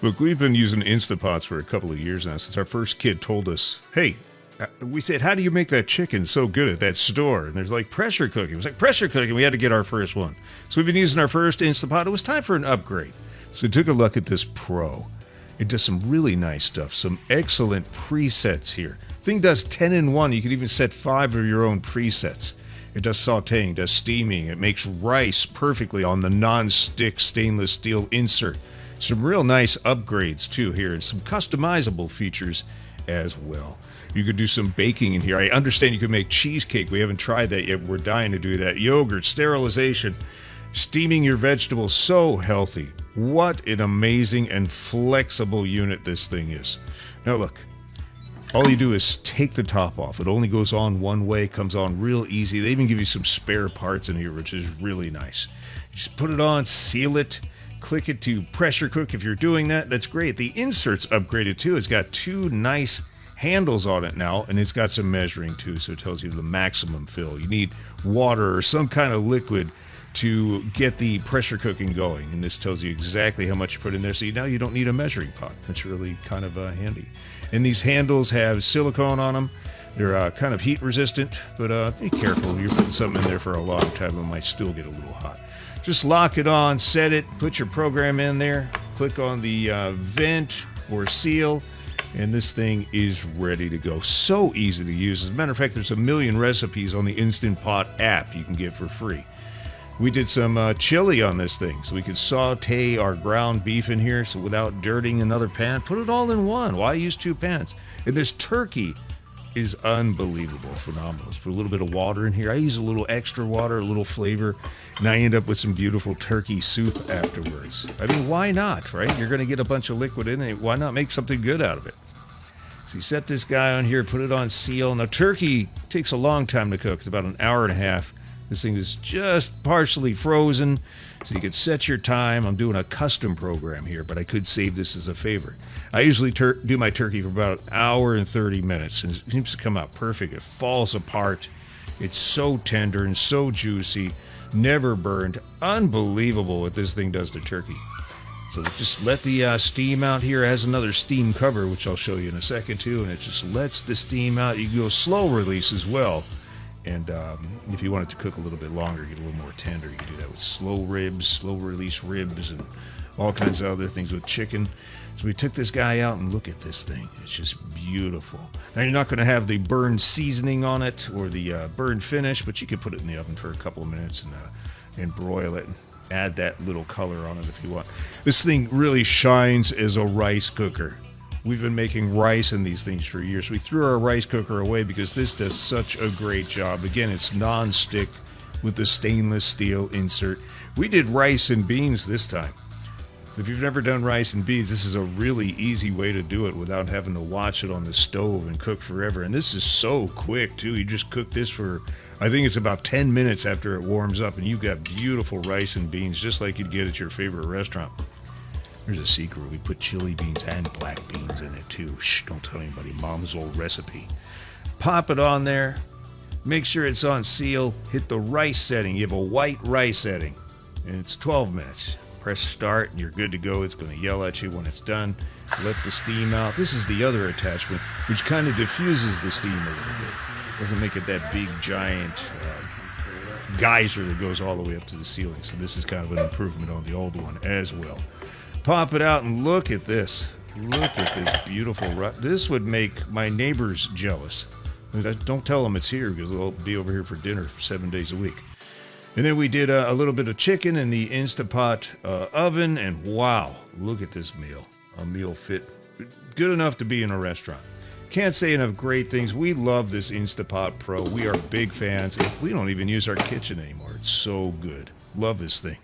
Look, we've been using Instapots for a couple of years now since our first kid told us, hey, we said, how do you make that chicken so good at that store? And there's like pressure cooking. It was like pressure cooking. We had to get our first one. So we've been using our first Instapot. It was time for an upgrade. So we took a look at this Pro. It does some really nice stuff. Some excellent presets here. Thing does 10 in 1. You can even set 5 of your own presets. It does sauteing, does steaming. It makes rice perfectly on the non-stick stainless steel insert. Some real nice upgrades too here, and some customizable features as well. You could do some baking in here. I understand you could make cheesecake. We haven't tried that yet. We're dying to do that. Yogurt, sterilization, steaming your vegetables. So healthy. What an amazing and flexible unit this thing is. Now look, all you do is take the top off. It only goes on one way, comes on real easy. They even give you some spare parts in here, which is really nice. You just put it on, seal it, click it to pressure cook. If you're doing that, that's great. The insert's upgraded too. It's got 2 nice handles on it now, and it's got some measuring too, so it tells you the maximum fill. You need water or some kind of liquid to get the pressure cooking going, and this tells you exactly how much you put in there, so now you don't need a measuring pot. That's really kind of handy. And these handles have silicone on them. They're kind of heat resistant, but be careful. You're putting something in there for a long time, it might still get a little hot. Just lock it on, set it, put your program in there, click on the vent or seal, and this thing is ready to go. So easy to use. As a matter of fact, there's a million recipes on the Instant Pot app you can get for free. We did some chili on this thing, so we could saute our ground beef in here, so without dirtying another pan, put it all in one. Why use 2 pans? And this turkey is unbelievable, phenomenal. Let's put a little bit of water in here. I use a little extra water, a little flavor, and I end up with some beautiful turkey soup afterwards. I mean, why not, right? You're going to get a bunch of liquid in it. Why not make something good out of it? So you set this guy on here, put it on seal. Now, turkey takes a long time to cook. It's about an hour and a half. This thing is just partially frozen, so you could set your time. I'm doing a custom program here, but I could save this as a favor. I usually do my turkey for about an hour and 30 minutes, and it seems to come out perfect. It falls apart. It's so tender and so juicy, never burned. Unbelievable what this thing does to turkey. So just let the steam out here. It has another steam cover, which I'll show you in a second too, and it just lets the steam out. You can go slow release as well. And if you want it to cook a little bit longer, get a little more tender, you can do that with slow ribs, slow release ribs, and all kinds of other things with chicken. So we took this guy out, and look at this thing. It's just beautiful. Now, you're not going to have the burned seasoning on it or the burned finish, but you can put it in the oven for a couple of minutes and broil it. Add that little color on it if you want. This thing really shines as a rice cooker. We've been making rice in these things for years. We threw our rice cooker away because this does such a great job. Again, it's non-stick with the stainless steel insert. We did rice and beans this time. So if you've never done rice and beans, this is a really easy way to do it without having to watch it on the stove and cook forever. And this is so quick too. You just cook this for, I think it's about 10 minutes after it warms up, and you've got beautiful rice and beans just like you'd get at your favorite restaurant. There's a secret. We put chili beans and black beans in it too. Shh, don't tell anybody. Mom's old recipe. Pop it on there. Make sure it's on seal. Hit the rice setting. You have a white rice setting. And it's 12 minutes. Press start and you're good to go. It's going to yell at you when it's done. Let the steam out. This is the other attachment, which kind of diffuses the steam a little bit. Doesn't make it that big, giant geyser that goes all the way up to the ceiling. So this is kind of an improvement on the old one as well. Pop it out and look at this. Look at this beautiful this would make my neighbors jealous. Don't tell them it's here because they'll be over here for dinner for 7 days a week. And then we did a little bit of chicken in the Instapot oven, and wow, look at this meal. A meal fit good enough to be in a restaurant. Can't say enough great things. We love this Instapot Pro. We are big fans. We don't even use our kitchen anymore. It's so good. Love this thing.